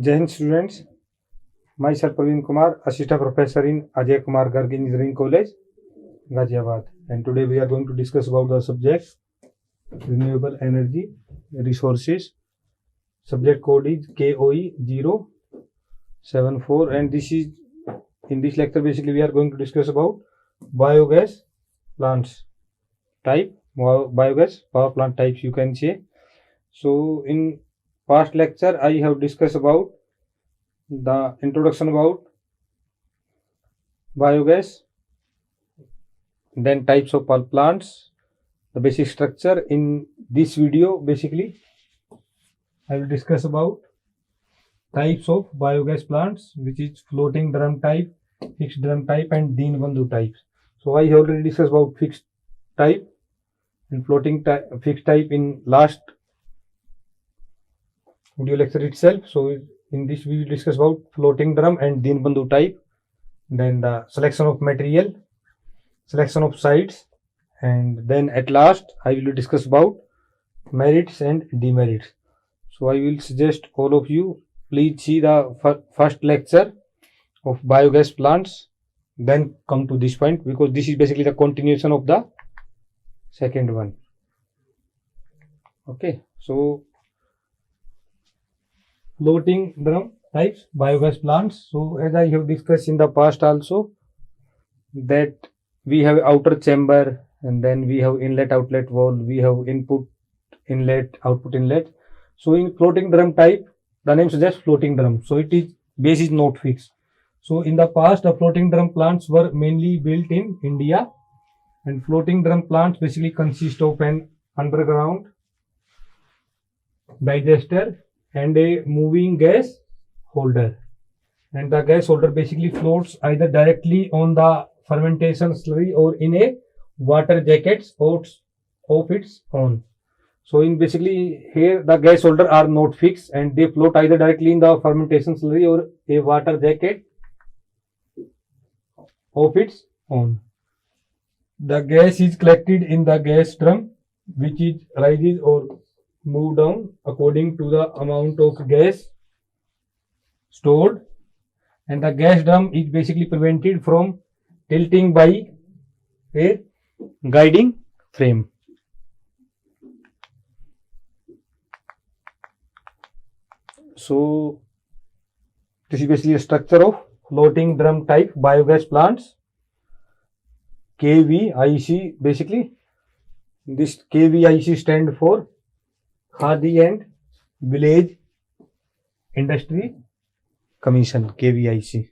Jain students, myself Parveen Kumar, Assistant Professor in Ajay Kumar Garg Engineering College, Ghaziabad. And today we are going to discuss about the subject Renewable Energy Resources. Subject code is KOE 074, and this is in this lecture basically we are going to discuss about biogas plants type, biogas power plant types you can say. So in past lecture I have discussed about the introduction about biogas, then types of power plants, the basic structure. In this video basically I will discuss about types of biogas plants, which is floating drum type, fixed drum type and Deen Bandhu types. So I already discussed about fixed type and floating type, fixed type in last video lecture itself. So in this we will discuss about floating drum and Deen Bandhu type, then the selection of material, selection of sites, and then at last I will discuss about merits and demerits. So I will suggest all of you please see the first lecture of biogas plants, then come to this point, because this is basically the continuation of the second one. Okay, so floating drum types biogas plants. So as I have discussed in the past also, that we have outer chamber and then we have inlet outlet valve, we have input inlet, output inlet. So in floating drum type, the name suggests floating drum, so it is base is not fixed. So in the past the floating drum plants were mainly built in India, and floating drum plants basically consist of an underground digester and a moving gas holder, and the gas holder basically floats either directly on the fermentation slurry or in a water jackets of its own. So in basically here the gas holder are not fixed and they float either directly in the fermentation slurry or a water jacket of its own. The gas is collected in the gas drum, which is rises or move down according to the amount of gas stored, and the gas drum is basically prevented from tilting by a guiding frame. So this is basically a structure of floating drum type biogas plants. KVIC, basically this KVIC stand for Khadi and Village Industry Commission, KVIC.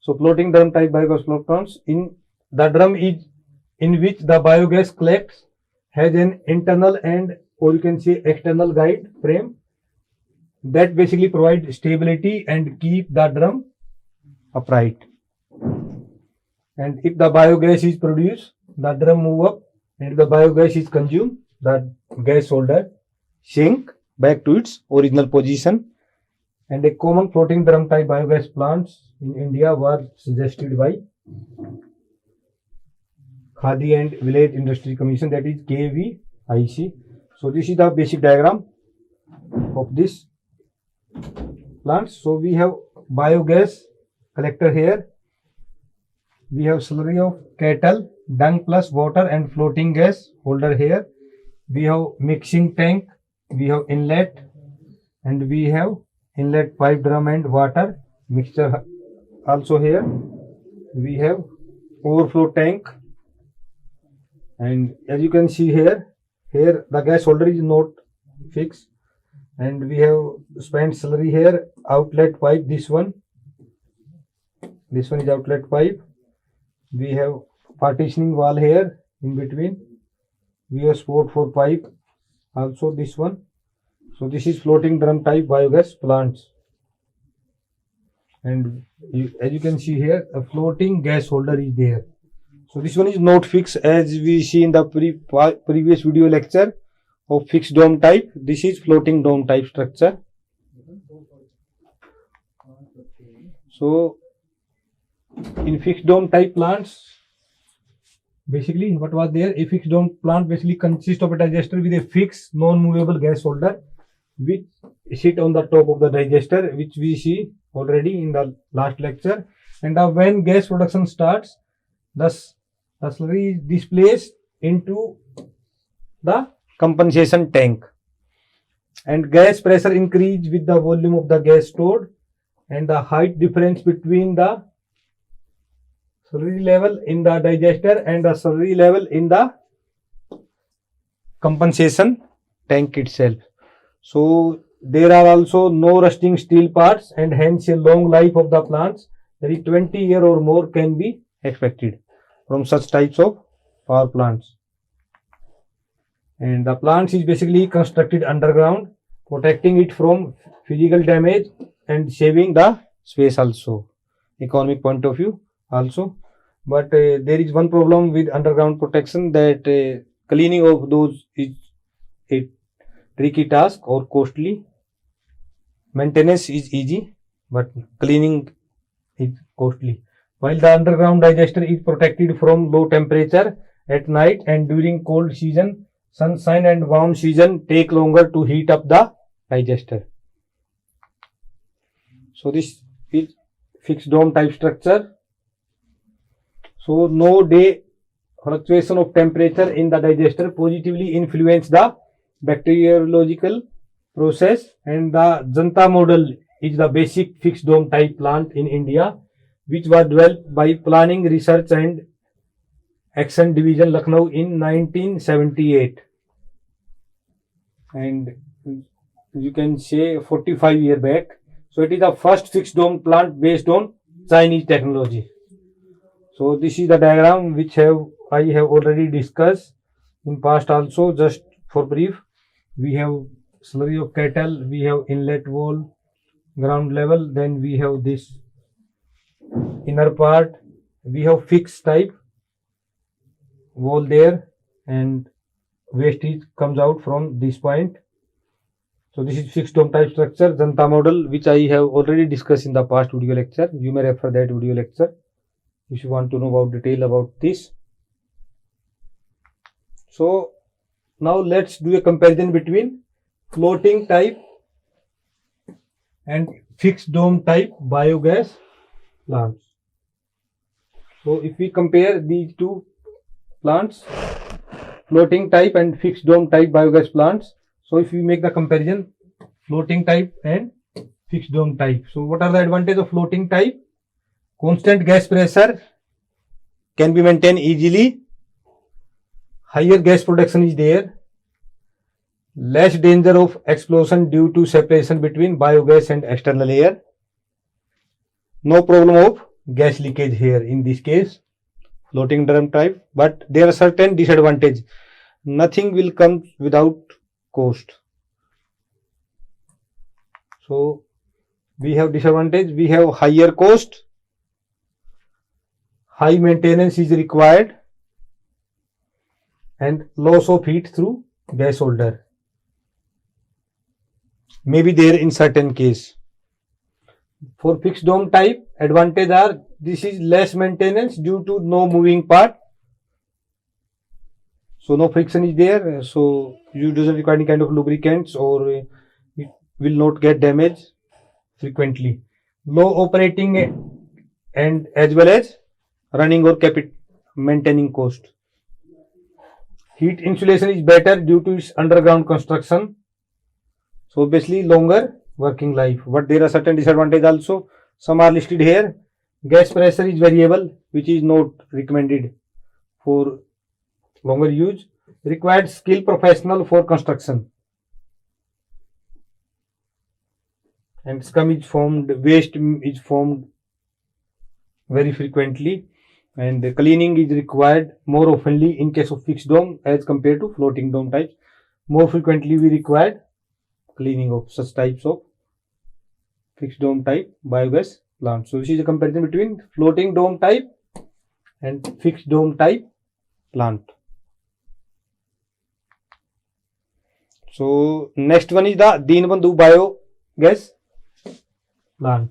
So floating drum type biogas plants, in the drum is in which the biogas collects has an internal and or you can say external guide frame that basically provide stability and keep the drum upright. And if the biogas is produced, the drum move up, and if the biogas is consumed, the gas holder sink back to its original position. And a common floating drum type biogas plants in India were suggested by Khadi and Village Industry Commission, that is KVIC. So this is the basic diagram of this plants. So we have biogas collector here, we have slurry of cattle, dung plus water and floating gas holder here, we have mixing tank, we have inlet, and we have inlet pipe drum and water mixture also here, we have overflow tank, and as you can see here the gas holder is not fixed, and we have spent slurry here, outlet pipe, this one is outlet pipe, we have partitioning wall here in between, we have support for pipe also, this one. So this is floating drum type biogas plants, and as you can see here a floating gas holder is there. So this one is not fixed, as we see in the previous video lecture of fixed dome type. This is floating dome type structure. So in fixed dome type plants, basically what was there, a fixed dome plant basically consists of a digester with a fixed non-movable gas holder which sit on the top of the digester, which we see already in the last lecture. And when gas production starts, thus the slurry is displaced into the compensation tank, and gas pressure increase with the volume of the gas stored, and the height difference between the slurry level in the digester and the slurry level in the compensation tank itself. So there are also no rusting steel parts, and hence a long life of the plants, that is 20 years or more, can be expected from such types of power plants. And the plants is basically constructed underground, protecting it from physical damage and saving the space also, economic point of view also. But there is one problem with underground protection, that cleaning of those is a tricky task or costly. Maintenance is easy, but cleaning is costly. While the underground digester is protected from low temperature at night, and during cold season, sunshine and warm season take longer to heat up the digester. So this is fixed dome type structure. So no day fluctuation of temperature in the digester positively influence the bacteriological process, and the Janta model is the basic fixed dome type plant in India, which was developed by Planning Research and Action Division, Lucknow, in 1978. And you can say 45 years back. So it is the first fixed dome plant based on Chinese technology. So this is the diagram which I have already discussed in past also. Just for brief, we have slurry of cattle, we have inlet wall, ground level, then we have this inner part, we have fixed type wall there, and wastage comes out from this point. So this is fixed dome type structure, Janta model, which I have already discussed in the past video lecture. You may refer that video lecture if you want to know about detail about this. So now let's do a comparison between floating type and fixed dome type biogas plants. So if we compare these two plants, floating type and fixed dome type biogas plants, so if we make the comparison, floating type and fixed dome type. So what are the advantages of floating type? Constant gas pressure can be maintained easily, higher gas production is there, less danger of explosion due to separation between biogas and external air, no problem of gas leakage here in this case, floating drum type. But there are certain disadvantages. Nothing will come without cost. So we have disadvantage, we have higher cost, high maintenance is required, and loss of heat through gas holder may be there in certain case. For fixed dome type, advantage are, this is less maintenance due to no moving part, so no friction is there, so you doesn't require any kind of lubricants, or it will not get damaged frequently. Low operating and as well as running or maintaining cost. Heat insulation is better due to its underground construction, so obviously longer working life. But there are certain disadvantages also. Some are listed here. Gas pressure is variable, which is not recommended for longer use. Required skilled professional for construction. And scum is formed, waste is formed very frequently, and the cleaning is required more oftenly in case of fixed dome as compared to floating dome types. More frequently we require cleaning of such types of fixed dome type biogas plants. So this is a comparison between floating dome type and fixed dome type plant. So next one is the Deenbandhu biogas plant.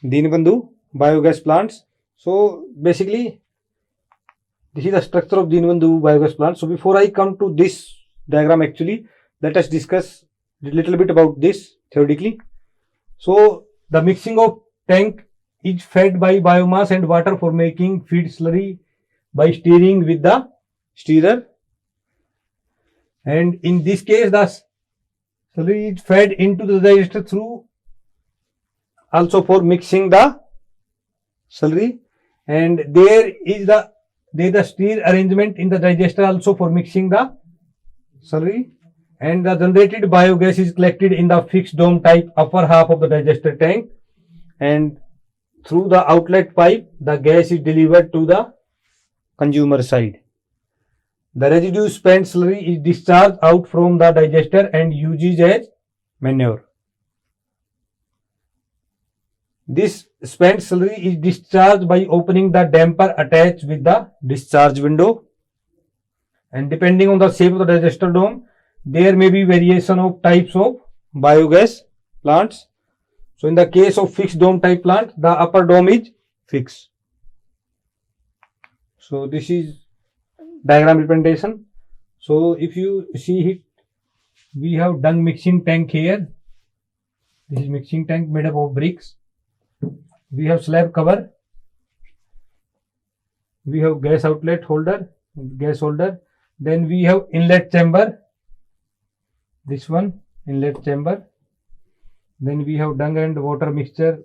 Deenbandhu biogas plants. So basically this is the structure of Deenbandhu biogas plant. So before I come to this diagram, actually let us discuss a little bit about this theoretically. So the mixing of tank is fed by biomass and water for making feed slurry by steering with the stirrer, and in this case the slurry is fed into the digester through also for mixing the slurry, and there is the stir arrangement in the digester also for mixing the slurry, and the generated biogas is collected in the fixed dome type upper half of the digester tank, and through the outlet pipe the gas is delivered to the consumer side. The residue spent slurry is discharged out from the digester and used as manure. This spent slurry is discharged by opening the damper attached with the discharge window, and depending on the shape of the digester dome, there may be variation of types of biogas plants. So in the case of fixed dome type plant, the upper dome is fixed. So this is diagram representation. So if you see it, we have dung mixing tank here. This is mixing tank made up of bricks. We have slab cover. We have gas outlet holder, gas holder. Then we have inlet chamber. This one, inlet chamber. Then we have dung and water mixture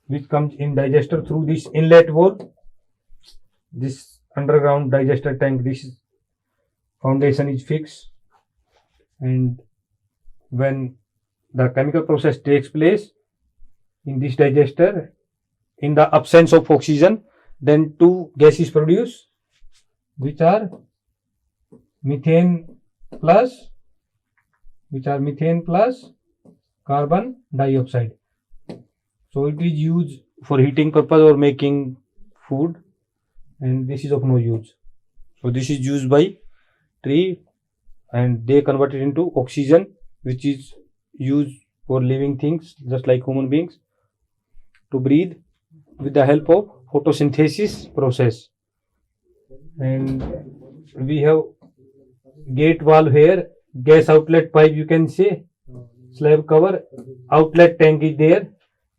which comes in digester through this inlet wall. This underground digester tank, this foundation is fixed, and when the chemical process takes place in this digester, in the absence of oxygen, then two gases produced, which are methane plus carbon dioxide. So it is used for heating purpose or making food, and this is of no use. So this is used by tree, and they convert it into oxygen, which is used for living things just like human beings to breathe with the help of photosynthesis process. And we have gate valve here, gas outlet pipe, you can say, slab cover, outlet tank is there,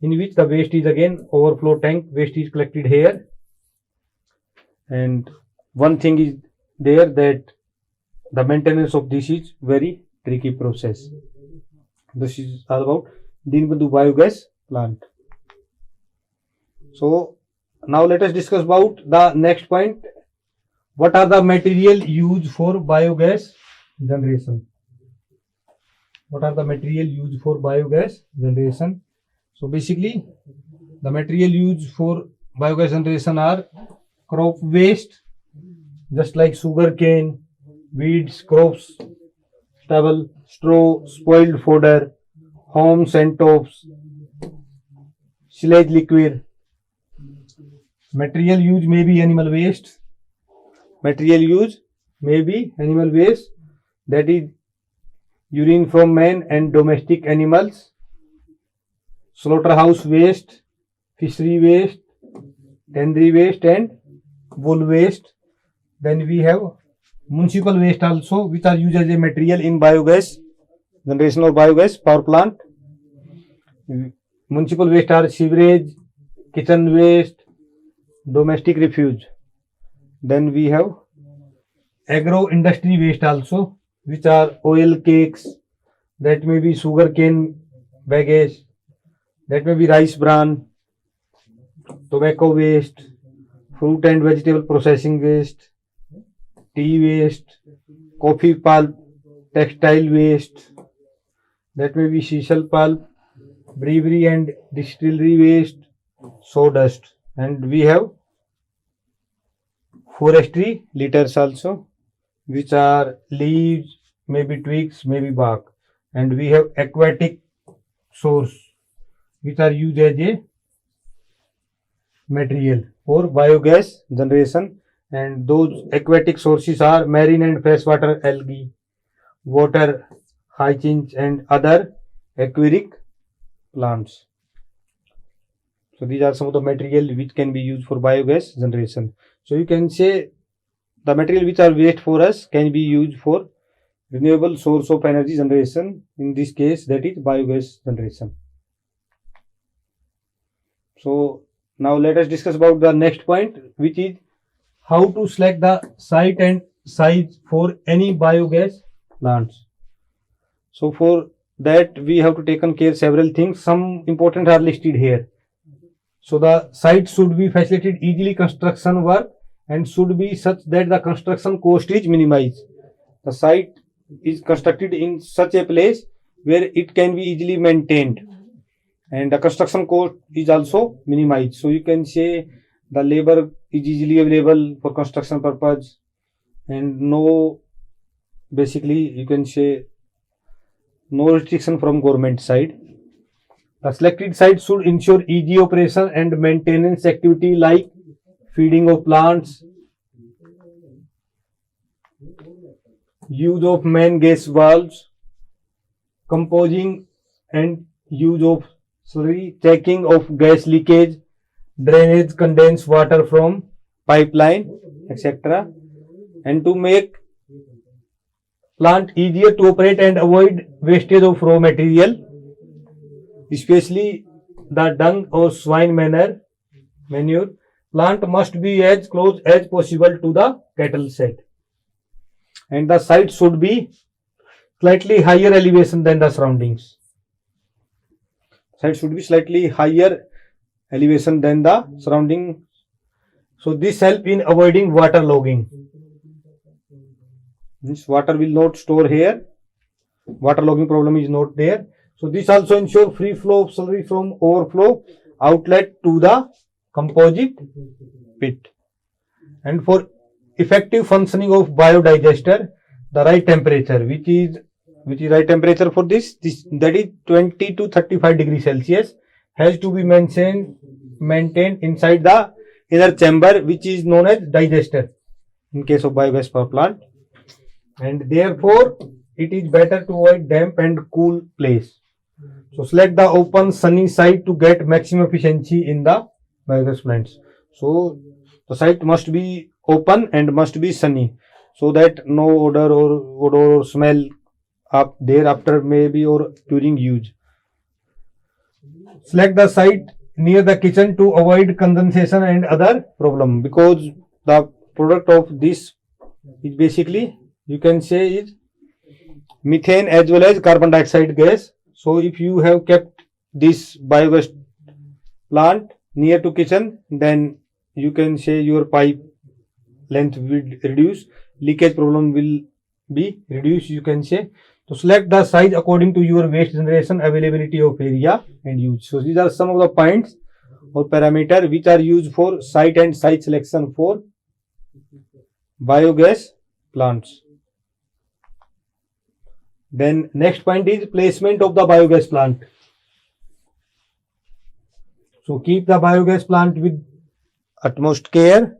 in which the waste is again overflow tank, waste is collected here. And one thing is there that the maintenance of this is very tricky process. This is all about Deenbandhu biogas plant. So now let us discuss about the next point. What are the material used for biogas generation? What are the material used for biogas generation? So basically the material used for biogas generation are crop waste, just like sugar cane, weeds, crops, stubble, straw, spoiled fodder, homes and tops, silage liquid. Material use may be animal waste. Material use may be animal waste, that is urine from man and domestic animals, slaughterhouse waste, fishery waste, tannery waste and wool waste. Then we have municipal waste also, which are used as a material in biogas generation or biogas power plant. Municipal waste are sewerage, kitchen waste, domestic refuse. Then we have agro industry waste also, which are oil cakes, that may be sugar cane baggage, that may be rice bran, tobacco waste, fruit and vegetable processing waste, tea waste, coffee pulp, textile waste, that may be sisal pulp, brewery and distillery waste, sawdust. And we have forestry litters also, which are leaves, maybe twigs, maybe bark. And we have aquatic source, which are used as a material for biogas generation. And those aquatic sources are marine and freshwater algae, water hyacinths and other aquatic plants. So these are some of the material which can be used for biogas generation. So you can say the material which are waste for us can be used for renewable source of energy generation. In this case, that is biogas generation. So now let us discuss about the next point, which is how to select the site and size for any biogas plants. So for that we have to take care several things. Some important are listed here. So the site should be facilitated easily construction work and should be such that the construction cost is minimized. The site is constructed in such a place where it can be easily maintained and the construction cost is also minimized. So you can say the labor is easily available for construction purpose and no, basically you can say no restriction from government side. The selected site should ensure easy operation and maintenance activity like feeding of plants, use of main gas valves, composing and use of slurry, checking of gas leakage, drainage condensed water from pipeline, etc. And to make plant easier to operate and avoid wastage of raw material, especially the dung or swine manure, plant must be as close as possible to the cattle shed. And the site should be slightly higher elevation than the surroundings. Site should be slightly higher elevation than the surrounding. So this help in avoiding water logging. This water will not store here. Water logging problem is not there. So this also ensure free flow of slurry from overflow outlet to the composite pit. And for effective functioning of biodigester, the right temperature, which is right temperature for this that is 20 to 35 degrees Celsius, has to be maintained inside the inner chamber, which is known as digester in case of biogas power plant. And therefore it is better to avoid damp and cool place. So select the open sunny site to get maximum efficiency in the biogas plants. So the site must be open and must be sunny so that no odor or smell up there after maybe or during use. Select the site near the kitchen to avoid condensation and other problem, because the product of this is basically, you can say, is methane as well as carbon dioxide gas. So if you have kept this biogas plant near to kitchen, then you can say your pipe length will reduce, leakage problem will be reduced, you can say. So select the size according to your waste generation, availability of area and use. So these are some of the points or parameter which are used for site and site selection for biogas plants. Then next point is placement of the biogas plant. So keep the biogas plant with utmost care.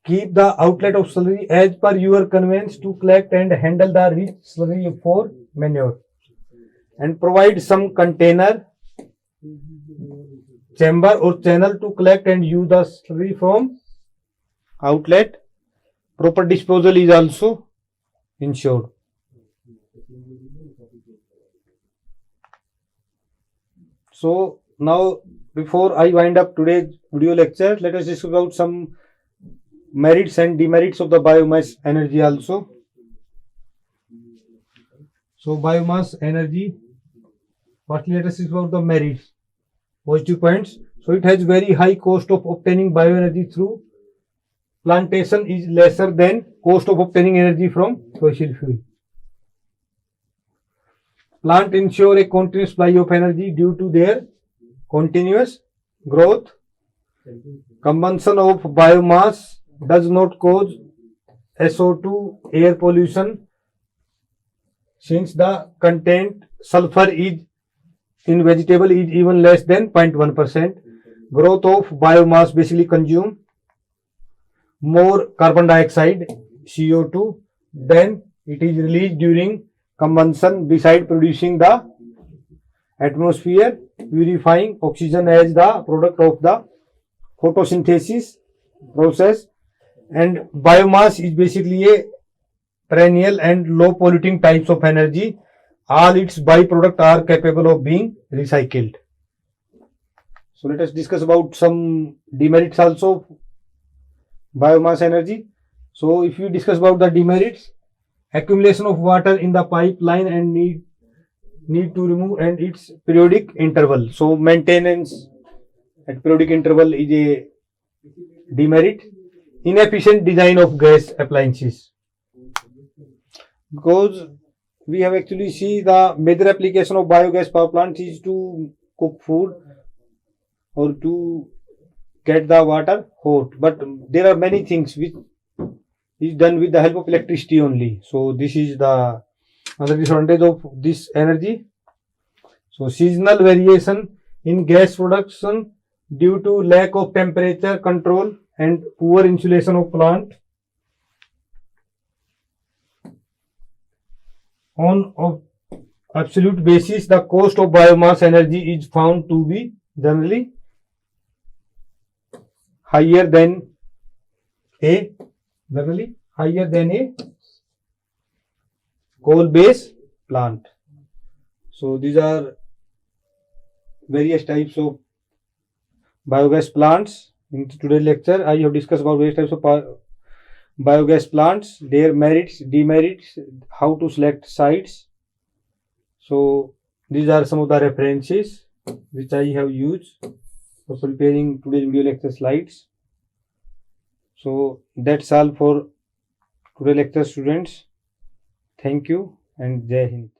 Keep the outlet of slurry as per your convenience to collect and handle the rich slurry for manure. And provide some container, chamber or channel to collect and use the slurry from outlet. Proper disposal is also ensured. So now, before I wind up today's video lecture, let us discuss about some merits and demerits of the biomass energy also. So biomass energy, firstly let us discuss about the merits, positive points. So it has very high cost of obtaining bioenergy through plantation is lesser than cost of obtaining energy from fossil fuel. Plant ensure a continuous supply of energy due to their continuous growth. Combustion of biomass does not cause SO2 air pollution, since the content sulfur is in vegetable is even less than 0.1%. Growth of biomass basically consume more carbon dioxide, CO2, than it is released during combustion, beside producing the atmosphere, purifying oxygen as the product of the photosynthesis process. And biomass is basically a perennial and low polluting types of energy. All its byproducts are capable of being recycled. So let us discuss about some demerits also biomass energy. So if you discuss about the demerits, accumulation of water in the pipeline and need to remove and its periodic interval. So maintenance at periodic interval is a demerit. Inefficient design of gas appliances, because we have actually see the major application of biogas power plants is to cook food or to get the water hot, but there are many things which is done with the help of electricity only. So this is the another disadvantage of this energy. So seasonal variation in gas production due to lack of temperature control and poor insulation of plant. On absolute basis, the cost of biomass energy is found to be generally higher than a coal-based plant. So these are various types of biogas plants. In today's lecture, I have discussed about various types of biogas plants, their merits, demerits, how to select sites. So these are some of the references which I have used for preparing today's video lecture slides. So that's all for today's lecture, students. Thank you and Jai Hind.